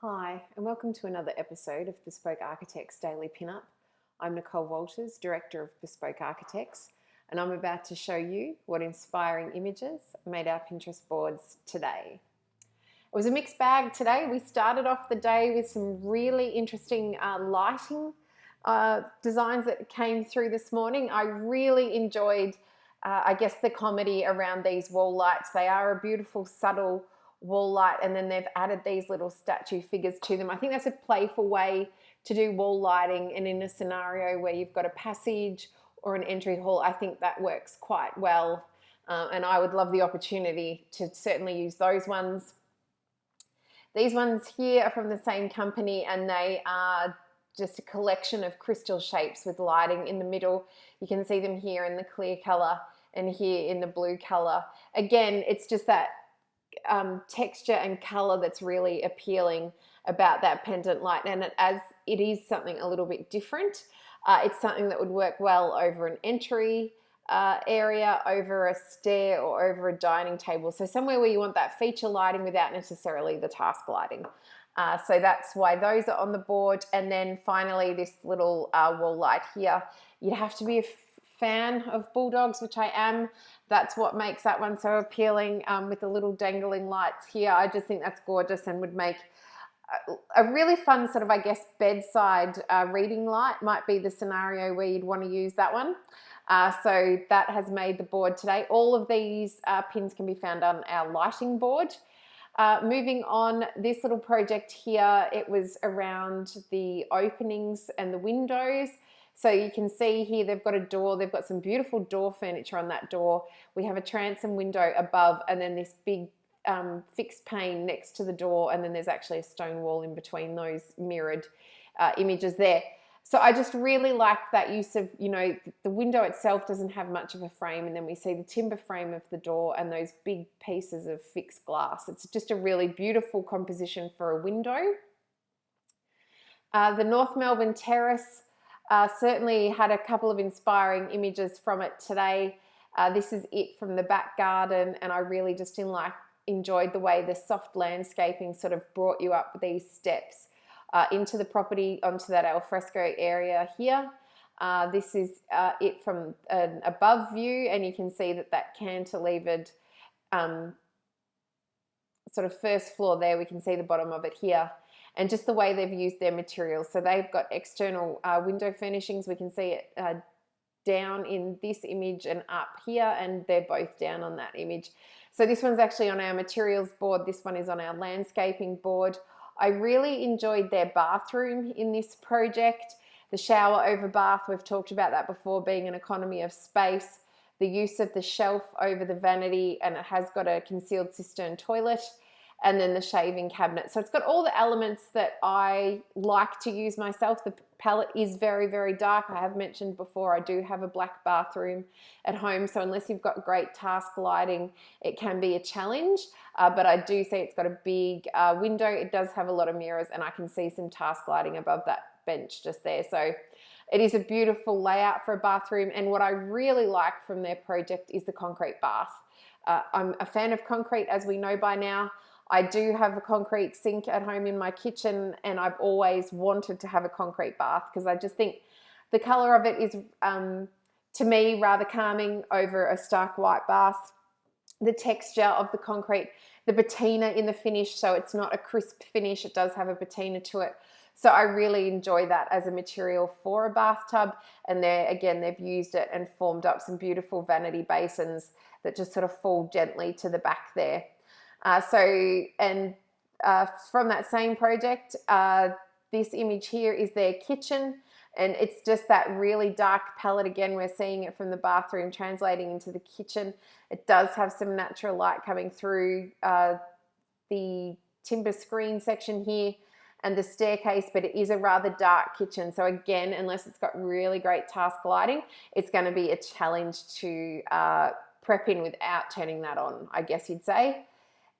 Hi, and welcome to another episode of Bespoke Architects Daily Pinup. I'm Nicole Walters, Director of Bespoke Architects, and I'm about to show you what inspiring images made our Pinterest boards today. It was a mixed bag today. We started off the day with some really interesting lighting designs that came through this morning. I really enjoyed, the comedy around these wall lights. They are a beautiful, subtle wall light, and then they've added these little statue figures to them. I think that's a playful way to do wall lighting, and in a scenario where you've got a passage or an entry hall, I think that works quite well, and I would love the opportunity to certainly use those ones. These ones here are from the same company, and they are just a collection of crystal shapes with lighting in the middle. You can see them here in the clear color and here in the blue color. Again, it's just that texture and color that's really appealing about that pendant light, and as it is something a little bit different, it's something that would work well over an entry area, over a stair, or over a dining table. So somewhere where you want that feature lighting without necessarily the task lighting. So that's why those are on the board. And then finally, this little wall light here. You'd have to be a fan of bulldogs, which I am. That's what makes that one so appealing, with the little dangling lights here. I just think that's gorgeous and would make a really fun sort of, bedside reading light. Might be the scenario where you'd want to use that one. So that has made the board today. All of these pins can be found on our lighting board. Moving on, this little project here, it was around the openings and the windows. So you can see here they've got a door, they've got some beautiful door furniture on that door. We have a transom window above, and then this big fixed pane next to the door, and then there's actually a stone wall in between those mirrored images there. So I just really like that use of, the window itself doesn't have much of a frame, and then we see the timber frame of the door and those big pieces of fixed glass. It's just a really beautiful composition for a window. The North Melbourne Terrace certainly had a couple of inspiring images from it today. This is it from the back garden, and I really just enjoyed the way the soft landscaping sort of brought you up these steps into the property, onto that alfresco area here. This is it from an above view, and you can see that cantilevered sort of first floor there. We can see the bottom of it here, and just the way they've used their materials. So they've got external window furnishings. We can see it down in this image and up here, and they're both down on that image. So this one's actually on our materials board. This one is on our landscaping board. I really enjoyed their bathroom in this project. The shower over bath, we've talked about that before, being an economy of space. The use of the shelf over the vanity, and it has got a concealed cistern toilet, and then the shaving cabinet. So it's got all the elements that I like to use myself. The palette is very, very dark. I have mentioned before, I do have a black bathroom at home, so unless you've got great task lighting, it can be a challenge. But I do see it's got a big window. It does have a lot of mirrors, and I can see some task lighting above that bench just there. So it is a beautiful layout for a bathroom, and what I really like from their project is the concrete bath. I'm a fan of concrete, as we know by now. I do have a concrete sink at home in my kitchen, and I've always wanted to have a concrete bath because I just think the color of it is, to me, rather calming over a stark white bath. The texture of the concrete, the patina in the finish, so it's not a crisp finish, it does have a patina to it. So I really enjoy that as a material for a bathtub, and there again they've used it and formed up some beautiful vanity basins that just sort of fall gently to the back there. From that same project, this image here is their kitchen, and it's just that really dark palette. Again, we're seeing it from the bathroom translating into the kitchen. It does have some natural light coming through the timber screen section here and the staircase, but it is a rather dark kitchen. So again, unless it's got really great task lighting, it's going to be a challenge to prep in without turning that on, I guess you'd say.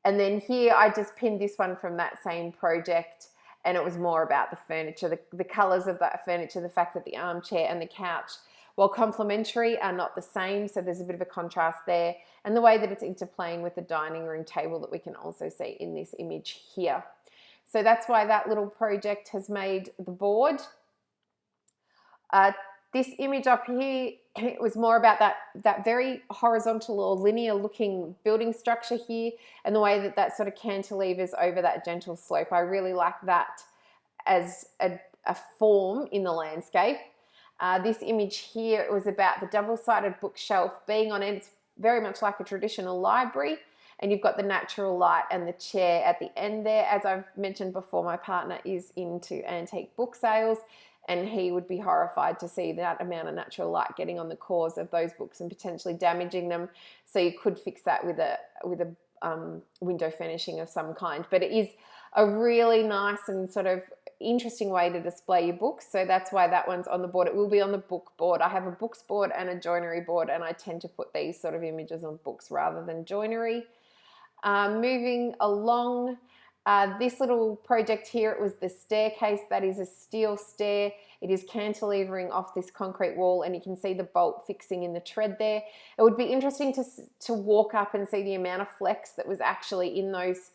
And then here I just pinned this one from that same project, and it was more about the furniture, the colours of that furniture, the fact that the armchair and the couch, while complementary, are not the same. So there's a bit of a contrast there, and the way that it's interplaying with the dining room table that we can also see in this image here. So that's why that little project has made the board. This image up here, it was more about that very horizontal or linear looking building structure here, and the way that sort of cantilevers over that gentle slope. I really like that as a form in the landscape. This image here, it was about the double-sided bookshelf being on it. It's very much like a traditional library, and you've got the natural light and the chair at the end there. As I've mentioned before, my partner is into antique book sales, and he would be horrified to see that amount of natural light getting on the cores of those books and potentially damaging them. So you could fix that with a window furnishing of some kind. But it is a really nice and sort of interesting way to display your books. So that's why that one's on the board. It will be on the book board. I have a books board and a joinery board, and I tend to put these sort of images on books rather than joinery. Moving along, this little project here, it was the staircase. That is a steel stair. It is cantilevering off this concrete wall, and you can see the bolt fixing in the tread there. It would be interesting to walk up and see the amount of flex that was actually in those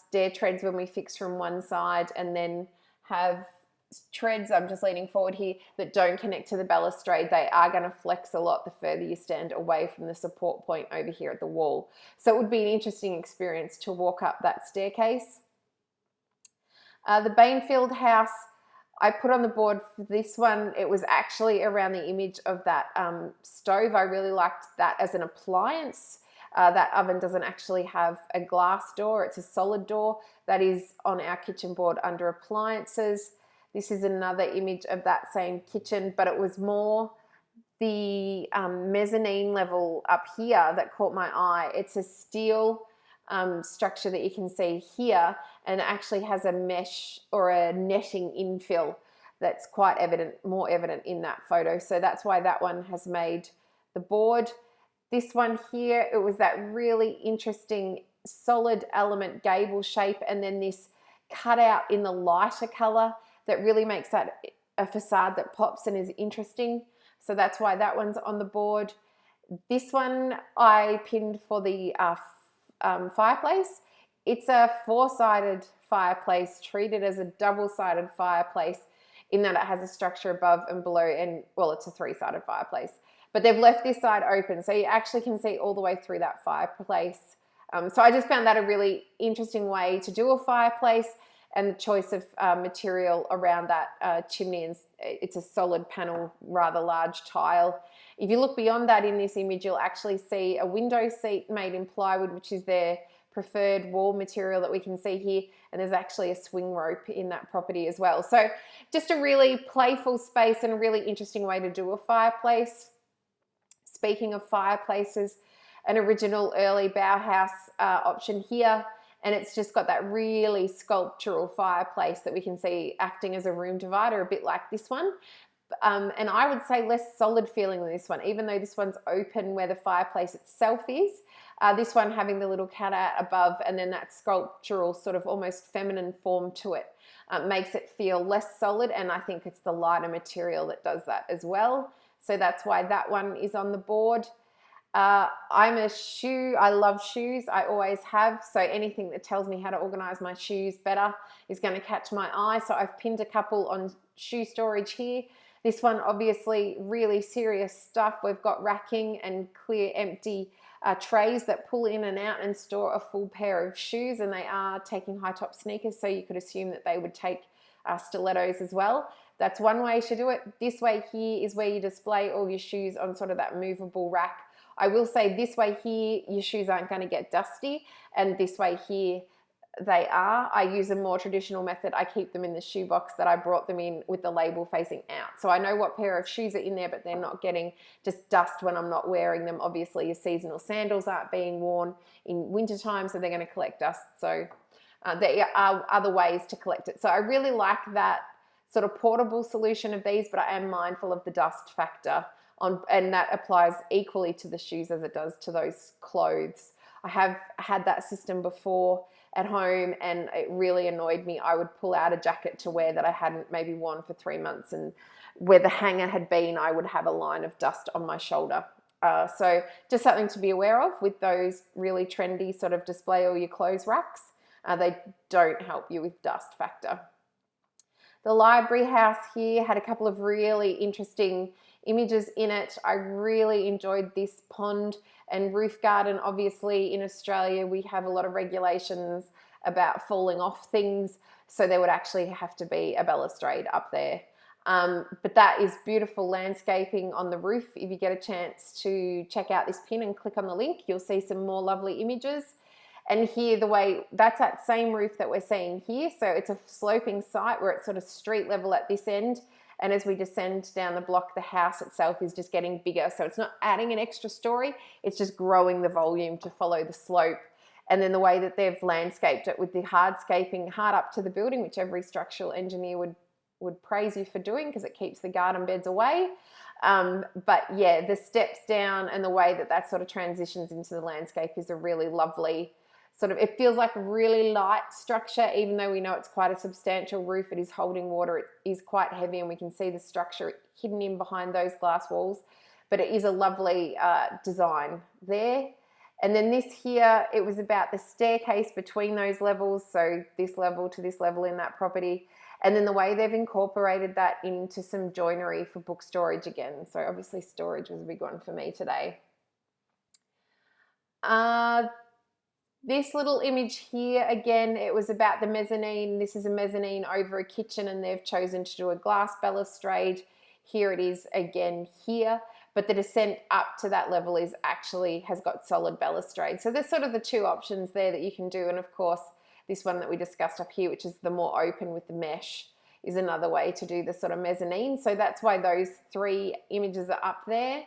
stair treads when we fix from one side, and then have treads, I'm just leaning forward here, that don't connect to the balustrade. They are going to flex a lot the further you stand away from the support point over here at the wall. So it would be an interesting experience to walk up that staircase. The Bainfield house, I put on the board for this one. It was actually around the image of that stove. I really liked that as an appliance. That oven doesn't actually have a glass door. It's a solid door. That is on our kitchen board under appliances. This is another image of that same kitchen, but it was more the mezzanine level up here that caught my eye. It's a steel structure that you can see here, and it actually has a mesh or a netting infill that's quite evident, more evident in that photo. So that's why that one has made the board. This one here, it was that really interesting solid element gable shape, and then this cutout in the lighter color that really makes that a facade that pops and is interesting. So that's why that one's on the board. This one I pinned for the fireplace. It's a four-sided fireplace treated as a double-sided fireplace in that it has a structure above and below, and well, it's a three-sided fireplace. But they've left this side open, so you actually can see all the way through that fireplace. So I just found that a really interesting way to do a fireplace, and the choice of material around that chimney. And it's a solid panel, rather large tile. If you look beyond that in this image, you'll actually see a window seat made in plywood, which is their preferred wall material that we can see here. And there's actually a swing rope in that property as well. So just a really playful space and a really interesting way to do a fireplace. Speaking of fireplaces, an original early Bauhaus option here. And it's just got that really sculptural fireplace that we can see acting as a room divider, a bit like this one. And I would say less solid feeling than this one, even though this one's open where the fireplace itself is. This one having the little cutout above, and then that sculptural sort of almost feminine form to it makes it feel less solid, and I think it's the lighter material that does that as well. So that's why that one is on the board. I love shoes. I always have. So anything that tells me how to organize my shoes better is going to catch my eye. So I've pinned a couple on shoe storage here. This one, obviously, really serious stuff. We've got racking and clear empty trays that pull in and out and store a full pair of shoes, and they are taking high top sneakers. So you could assume that they would take stilettos as well. That's one way to do it. This way here is where you display all your shoes on sort of that movable rack. I will say this way here, your shoes aren't going to get dusty, and this way here, they are. I use a more traditional method. I keep them in the shoe box that I brought them in with the label facing out. So I know what pair of shoes are in there, but they're not getting just dust when I'm not wearing them. Obviously, your seasonal sandals aren't being worn in wintertime, so they're going to collect dust. So there are other ways to collect it. So I really like that sort of portable solution of these, but I am mindful of the dust factor. And that applies equally to the shoes as it does to those clothes. I have had that system before at home, and it really annoyed me. I would pull out a jacket to wear that I hadn't maybe worn for 3 months, and where the hanger had been, I would have a line of dust on my shoulder. So just something to be aware of with those really trendy sort of display all your clothes racks. They don't help you with dust factor. The library house here had a couple of really interesting images in it. I really enjoyed this pond and roof garden. Obviously in Australia we have a lot of regulations about falling off things, so there would actually have to be a balustrade up there. But that is beautiful landscaping on the roof. If you get a chance to check out this pin and click on the link, you'll see some more lovely images. And here, the way, that's that same roof that we're seeing here. So it's a sloping site where it's sort of street level at this end. And as we descend down the block, the house itself is just getting bigger. So it's not adding an extra story, it's just growing the volume to follow the slope. And then the way that they've landscaped it with the hardscaping hard up to the building, which every structural engineer would praise you for doing, because it keeps the garden beds away. But yeah, the steps down and the way that that sort of transitions into the landscape is a really lovely sort of, it feels like a really light structure, even though we know it's quite a substantial roof. It is holding water, it is quite heavy, and we can see the structure hidden in behind those glass walls. But it is a lovely design there. And then this here, it was about the staircase between those levels, so this level to this level in that property. And then the way they've incorporated that into some joinery for book storage again. So obviously storage was a big one for me today. This little image here, again, it was about the mezzanine. This is a mezzanine over a kitchen, and they've chosen to do a glass balustrade. Here it is again here, but the descent up to that level is actually has got solid balustrade. So there's sort of the two options there that you can do. And of course, this one that we discussed up here, which is the more open with the mesh, is another way to do the sort of mezzanine. So that's why those three images are up there.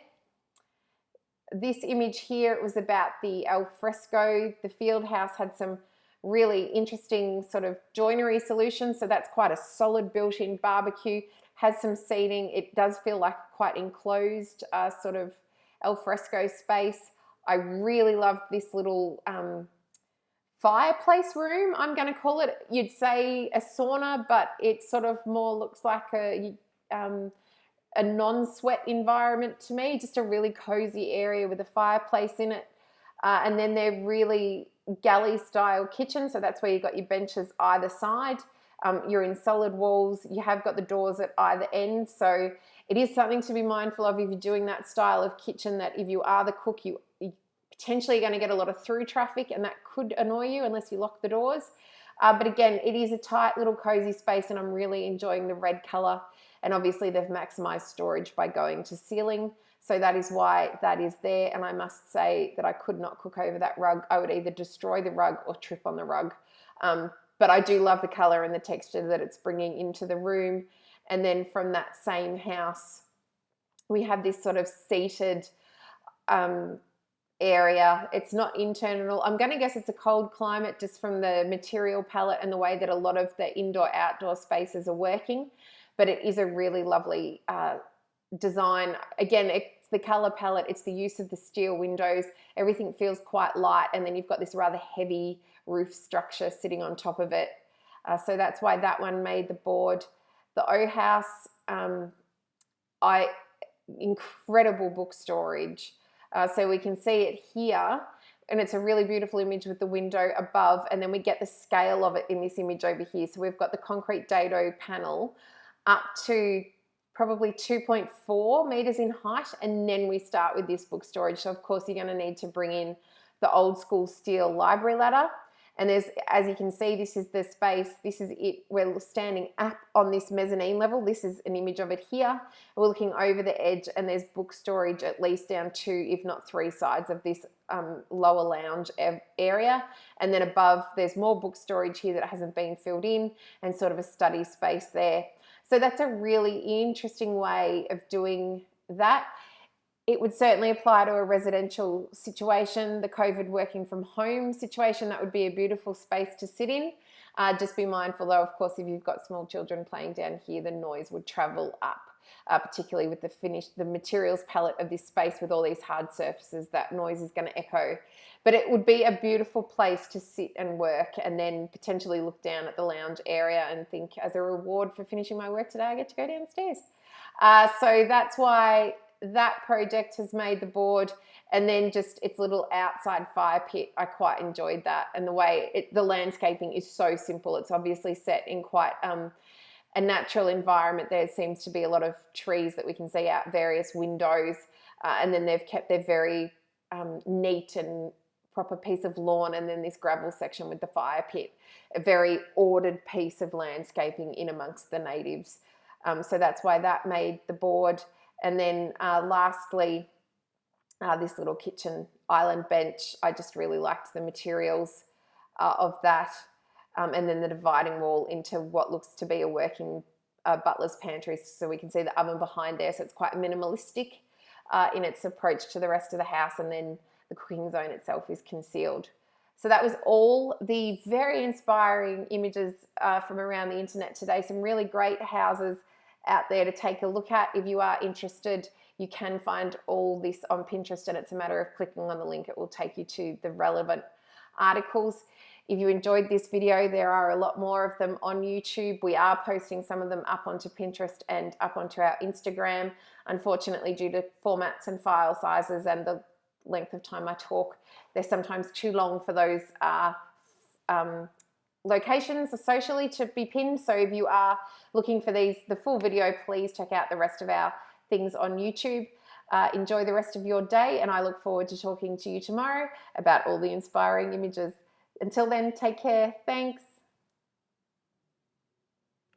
This image here, it was about the al fresco. The field house had some really interesting sort of joinery solutions. So that's quite a solid built-in barbecue, has some seating. It does feel like quite enclosed sort of al fresco space. I really loved this little fireplace room, I'm going to call it. You'd say a sauna, but it sort of more looks like a non-sweat environment to me, just a really cozy area with a fireplace in it. And then they're really galley style kitchen, so that's where you've got your benches either side. You're in solid walls, you have got the doors at either end, so it is something to be mindful of if you're doing that style of kitchen, that if you are the cook, you potentially going to get a lot of through traffic, and that could annoy you unless you lock the doors. But again, it is a tight little cozy space, and I'm really enjoying the red color. And obviously they've maximized storage by going to ceiling. So that is why that is there. And I must say that I could not cook over that rug. I would either destroy the rug or trip on the rug. But I do love the color and the texture that it's bringing into the room. And then from that same house, we have this sort of seated area. It's not internal. I'm going to guess it's a cold climate just from the material palette and the way that a lot of the indoor-outdoor spaces are working. But it is a really lovely design. Again, it's the color palette, it's the use of the steel windows. Everything feels quite light, and then you've got this rather heavy roof structure sitting on top of it. So that's why that one made the board. The O House, incredible book storage. So we can see it here, and it's a really beautiful image with the window above, and then we get the scale of it in this image over here. So we've got the concrete dado panel up to probably 2.4 meters in height, and then we start with this book storage. So of course you're going to need to bring in the old school steel library ladder. And there's, as you can see, this is the space, this is it. We're standing up on this mezzanine level. This is an image of it here. We're looking over the edge, and there's book storage at least down 2, if not 3 sides of this lower lounge area. And then above, there's more book storage here that hasn't been filled in, and sort of a study space there. So that's a really interesting way of doing that. It would certainly apply to a residential situation, the COVID working from home situation. That would be a beautiful space to sit in. Just be mindful though, of course, if you've got small children playing down here, the noise would travel up, particularly with the materials palette of this space with all these hard surfaces. That noise is going to echo. But it would be a beautiful place to sit and work, and then potentially look down at the lounge area and think, as a reward for finishing my work today, I get to go downstairs. So that's why that project has made the board, and then just its little outside fire pit. I quite enjoyed that, and the way the landscaping is so simple. It's obviously set in quite a natural environment. There seems to be a lot of trees that we can see out various windows, and then they've kept their very neat and proper piece of lawn, and then this gravel section with the fire pit, a very ordered piece of landscaping in amongst the natives. So that's why that made the board. And then lastly, this little kitchen island bench. I just really liked the materials of that. And then the dividing wall into what looks to be a working butler's pantry. So we can see the oven behind there. So it's quite minimalistic in its approach to the rest of the house. And then the cooking zone itself is concealed. So that was all the very inspiring images from around the internet today. Some really great houses out there to take a look at. If you are interested, you can find all this on Pinterest, and it's a matter of clicking on the link. It will take you to the relevant articles. If you enjoyed this video, there are a lot more of them on YouTube. We are posting some of them up onto Pinterest and up onto our Instagram. Unfortunately, due to formats and file sizes and the length of time I talk, they're sometimes too long for those locations socially to be pinned. So if you are looking for the full video, please check out the rest of our things on YouTube. Enjoy the rest of your day, and I look forward to talking to you tomorrow about all the inspiring images. Until then, take care. Thanks.